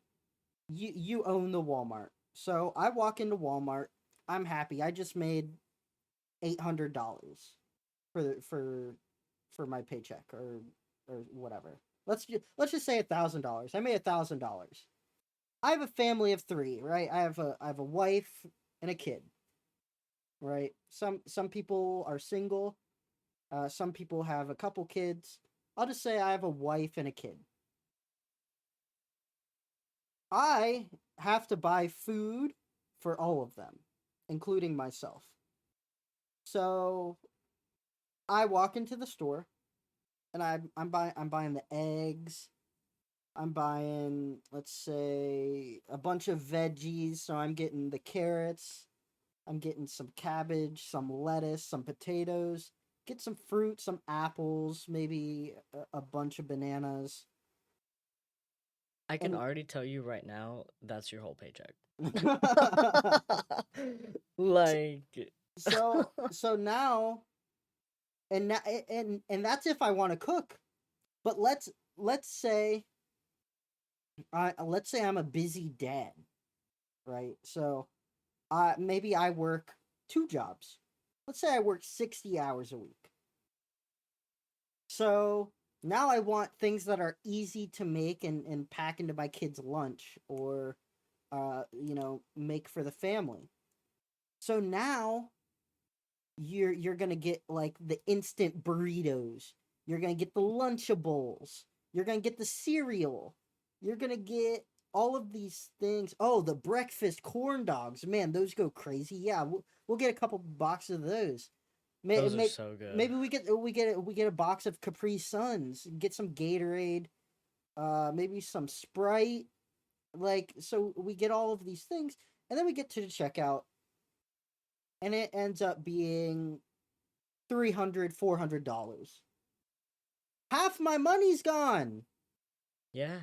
you own the Walmart. So I walk into Walmart. I'm happy. I just made $800 for my paycheck, or whatever. Let's just say $1,000. I made $1,000. I have a family of three, right? I have a wife and a kid, right? Some people are single. Some people have a couple kids. I'll just say I have a wife and a kid. I have to buy food for all of them, including myself. So I walk into the store and I'm buying the eggs. I'm buying, let's say, a bunch of veggies. So I'm getting the carrots. I'm getting some cabbage, some lettuce, some potatoes. Get some fruit, some apples, maybe a bunch of bananas. I can And already tell you right now that's your whole paycheck. Like so now, and that's if I want to cook. But let's say let's say I'm a busy dad, right? So maybe I work two jobs. Let's say I work 60 hours a week. So now I want things that are easy to make and pack into my kid's lunch, or make for the family. So now you're gonna get like the instant burritos. You're gonna get the Lunchables. You're gonna get the cereal. You're gonna get all of these things. Oh, the breakfast corn dogs, man, those go crazy. Yeah, we'll get a couple boxes of those. May, those are may, so good. maybe we get a box of Capri Suns. Get some Gatorade. Maybe some Sprite. Like, so we get all of these things, and then we get to the checkout, and it ends up being $300, $400. Half my money's gone Yeah.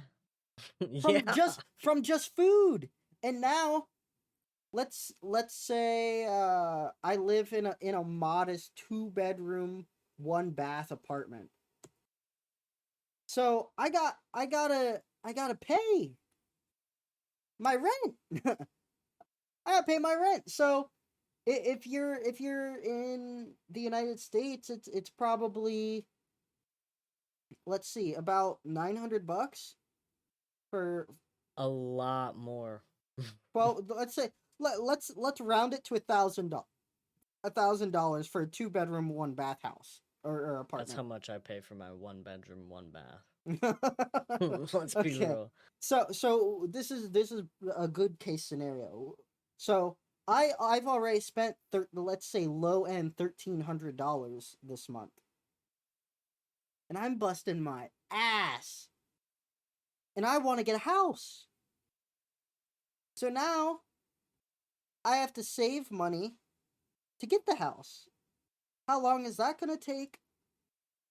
from Yeah. just food. And now let's say I live in a modest 2-bedroom, 1-bath apartment. So I gotta pay my rent. I gotta pay my rent. So if you're in the United States, it's probably, let's see, about $900 for, A lot more. well, let's say let's round it to $1,000 for a 2 bedroom 1 bath house or That's how apartment. much I pay for my 1 bedroom, 1 bath. Let's be Okay. real. So this is a good case scenario. So I've already spent let's say low end $1,300 this month, and I'm busting my ass, and I want to get a house. So now I have to save money to get the house. How long is that gonna take?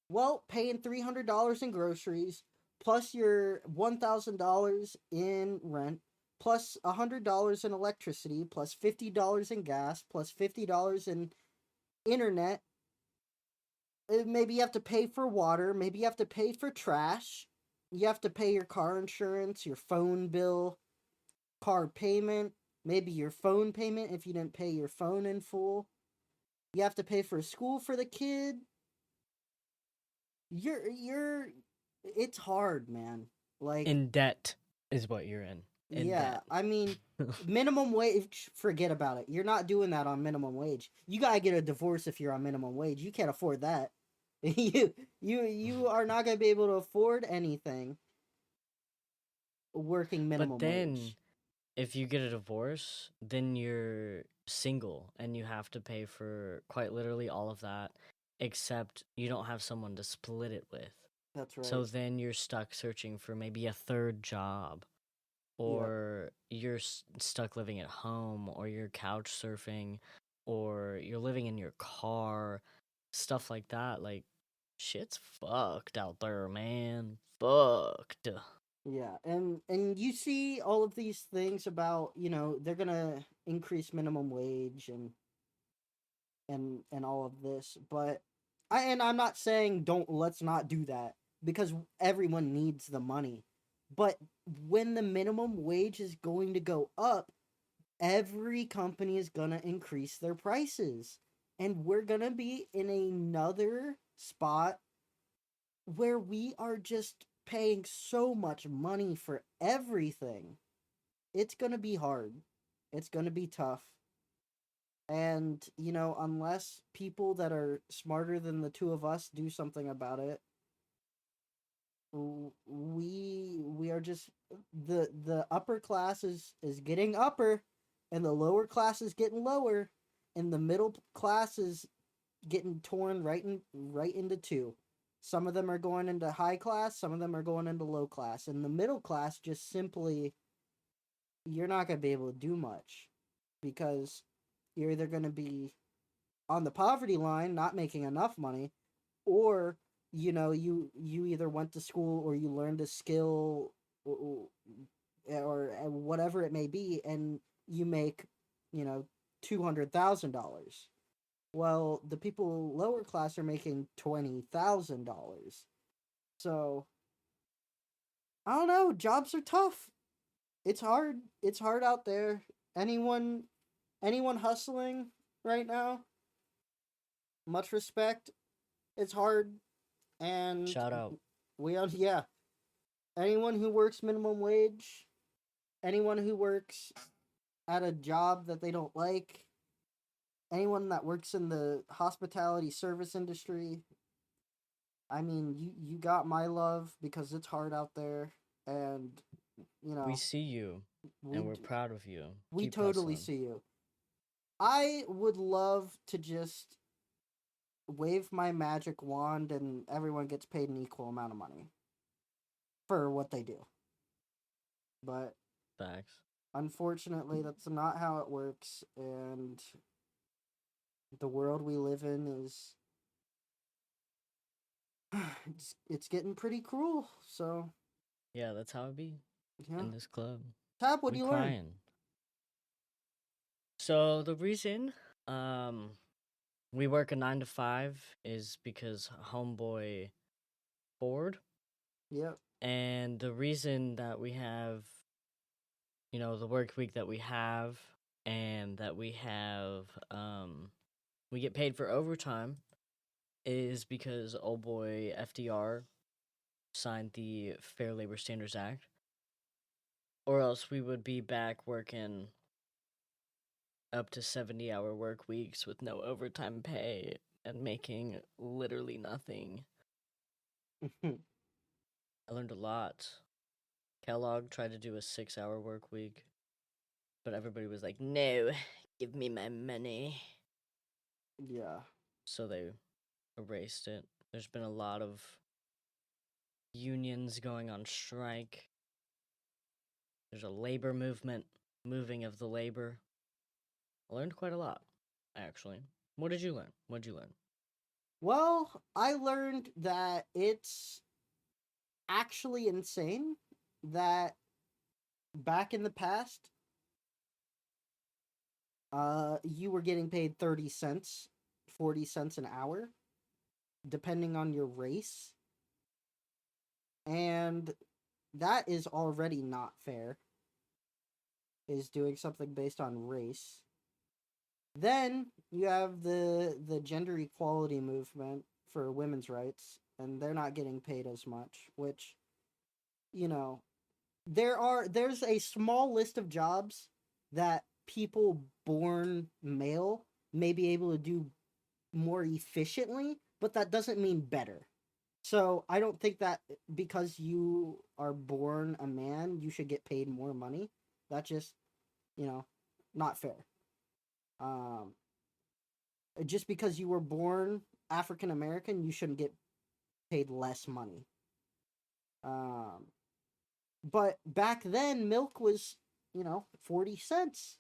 Well, paying $300 in groceries, plus your $1,000 in rent, plus $100 in electricity, plus $50 in gas, plus $50 in internet. Maybe you have to pay for water. Maybe you have to pay for trash. You have to pay your car insurance, your phone bill, car payment, maybe your phone payment if you didn't pay your phone in full. You have to pay for school for the kid. You're it's hard, man. Like, In debt is what you're in. In yeah, debt. I mean, minimum wage, forget about it. You're not doing that on minimum wage. You gotta get a divorce if you're on minimum wage. You can't afford that. You are not gonna be able to afford anything working But minimum then, wage. if you get a divorce, then you're single and you have to pay for quite literally all of that, except you don't have someone to split it with. That's So right. then you're stuck searching for maybe a third job, Yep. or you're stuck living at home, or you're couch surfing, or you're living in your car, stuff like that. Like, shit's fucked out there, man. Fucked. Yeah, and you see all of these things about, they're gonna increase minimum wage and all of this, but I'm not saying don't let's not do that because everyone needs the money. But when the minimum wage is going to go up, every company is going to increase their prices. And we're going to be in another spot where we are just paying so much money for everything. It's going to be hard. It's going to be tough. And, unless people that are smarter than the two of us do something about it, we are just the upper class is getting upper, and the lower class is getting lower, and the middle class is getting torn right into two. Some of them are going into high class, some of them are going into low class, and the middle class just simply, you're not going to be able to do much because you're either going to be on the poverty line not making enough money, or you either went to school or you learned a skill, or whatever it may be, and you make $200,000. Well, the people lower class are making $20,000. So I don't know, jobs are tough. It's hard out there. Anyone anyone hustling right now, much respect. It's hard. And Shout out. yeah, anyone who works minimum wage, anyone who works at a job that they don't like, anyone that works in the hospitality service industry, I mean, you got my love because it's hard out there, and you We know see you and we we're proud of you. we Keep totally hustling. see you. I would love to just wave my magic wand and everyone gets paid an equal amount of money for what they do. But Facts. unfortunately, that's not how it works, and the world we live in is it's getting pretty cruel. So Yeah, that's how it be yeah, in this club. Tab, what do We you learn? crying. So the reason um we work a 9 to 5 is because homeboy bored, Yep. and the reason that we have, the work week that we have, and that we get paid for overtime, is because old boy FDR signed the Fair Labor Standards Act, or else we would be back working up to 70-hour work weeks with no overtime pay and making literally nothing. I learned a lot. Kellogg tried to do a 6-hour work week, but everybody was like, no, give me my money. Yeah. So they erased it. There's been a lot of unions going on strike. There's a labor movement, moving of the labor. I learned quite a lot, actually. What did you learn? What did you learn? Well, I learned that it's actually insane that back in the past, you were getting paid 30 cents, 40 cents an hour, depending on your race. And that is already not fair, is doing something based on race. Then you have the gender equality movement for women's rights, and they're not getting paid as much, which, you know, there's a small list of jobs that people born male may be able to do more efficiently, but that doesn't mean better. So I don't think that because you are born a man, you should get paid more money. That's just, you know, not fair. Um, just because you were born African American, you shouldn't get paid less money. Um, but back then, milk was, 40 cents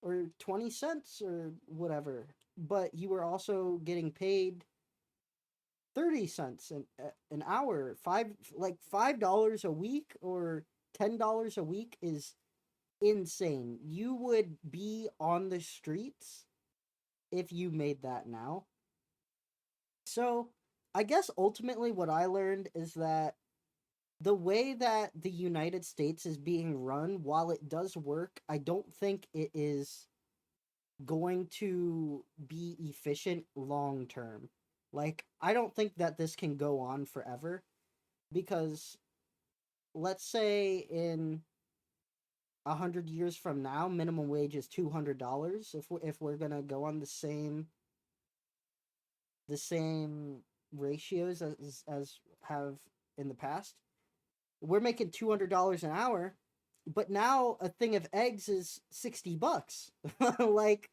or 20 cents or whatever. But you were also getting paid 30 cents an hour, $5 a week or $10 a week is insane. You would be on the streets if you made that now. So, I guess ultimately what I learned is that the way that the United States is being run, while it does work, I don't think it is going to be efficient long term. Like, I don't think that this can go on forever because let's say in 100 years from now, minimum wage is $200. If we're gonna go on the same ratios as have in the past, we're making $200 an hour, but now a thing of eggs is $60. Like,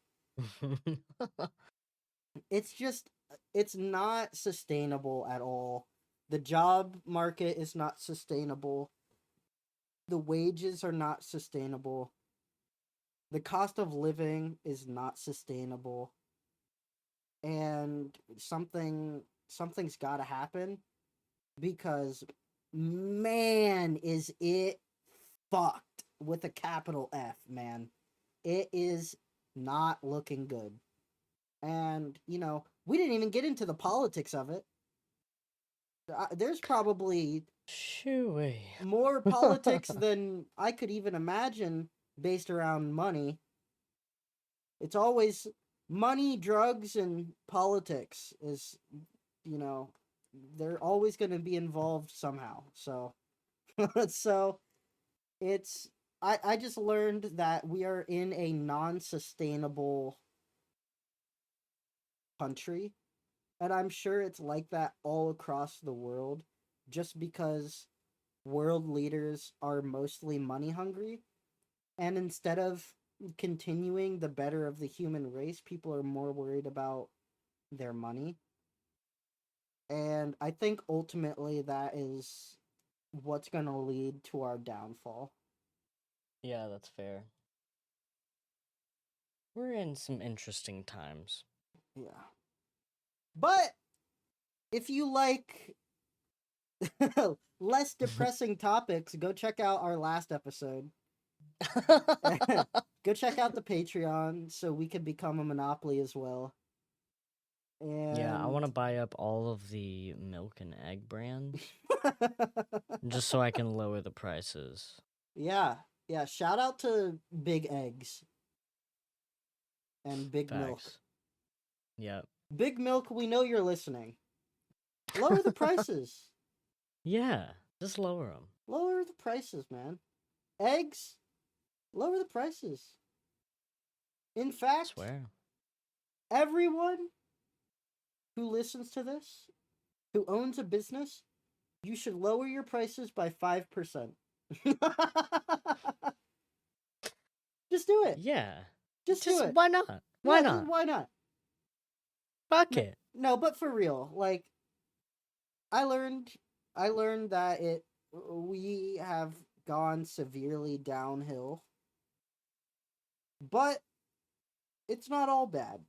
it's just it's not sustainable at all. The job market is not sustainable. The wages are not sustainable. The cost of living is not sustainable. And something's got to happen because man is it fucked with a capital F, man. It is not looking good. And, we didn't even get into the politics of it. There's probably Shooey. more politics than I could even imagine based around money. It's always money, drugs, and politics is, you know, they're always going to be involved somehow. So, so it's, I just learned that we are in a non-sustainable country. And I'm sure it's like that all across the world just because world leaders are mostly money hungry. And instead of continuing the better of the human race, people are more worried about their money. And I think ultimately that is what's going to lead to our downfall. Yeah, that's fair. We're in some interesting times. Yeah. But if you like less depressing topics, go check out our last episode. Go check out the Patreon so we can become a monopoly as well. Yeah, I And want to buy up all of the milk and egg brands just so I can lower the prices. yeah, yeah, shout out to Big Eggs and Big Milk. Facts. Yep. Big Milk, we know you're listening. Lower the prices. Yeah, just lower them. Lower the prices, man. Eggs, lower the prices. In fact, Swear. everyone who listens to this, who owns a business, you should lower your prices by 5%. Just do it. Yeah. Just do Just it. why not? Why Yeah, not? why not? Fuck No, it. no, but for real, like I learned that it we have gone severely downhill, but it's not all bad,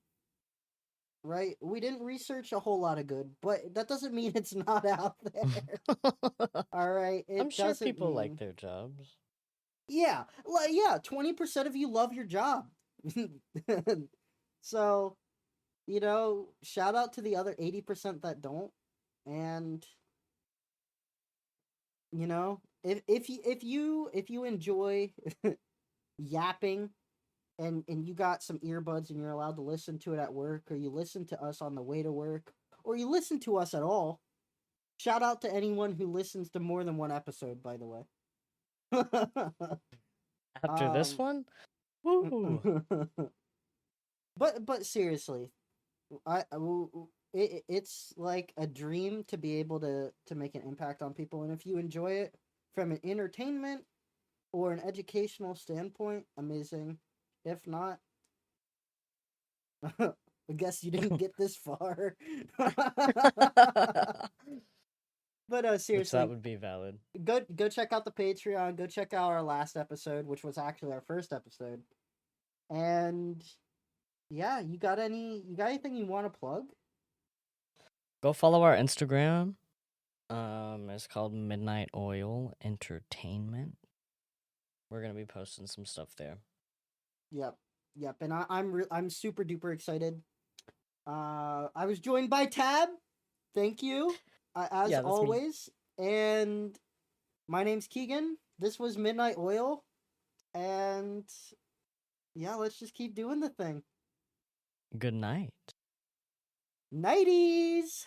right? We didn't research a whole lot of good, but that doesn't mean it's not out there. All right, I'm it sure doesn't people like mean their jobs. yeah, like yeah, 20% of you love your job. So, shout out to the other 80% that don't. And if you enjoy yapping and you got some earbuds and you're allowed to listen to it at work, or you listen to us on the way to work, or you listen to us at all, shout out to anyone who listens to more than one episode, by the way. After this um one, woo. but seriously, it's like a dream to be able to make an impact on people, and if you enjoy it from an entertainment or an educational standpoint, amazing. If not, I guess you didn't get this far. But Which that seriously, would be valid. go check out the Patreon. Go check out our last episode, which was actually our first episode. And yeah, you got anything you want to plug? Go follow our Instagram. It's called Midnight Oil Entertainment. We're gonna be posting some stuff there. Yep, yep. And I'm super duper excited. I was joined by Tab. Thank you, as Yeah, that's me. always. And my name's Keegan. This was Midnight Oil, and yeah, let's just keep doing the thing. Good night. Nighties.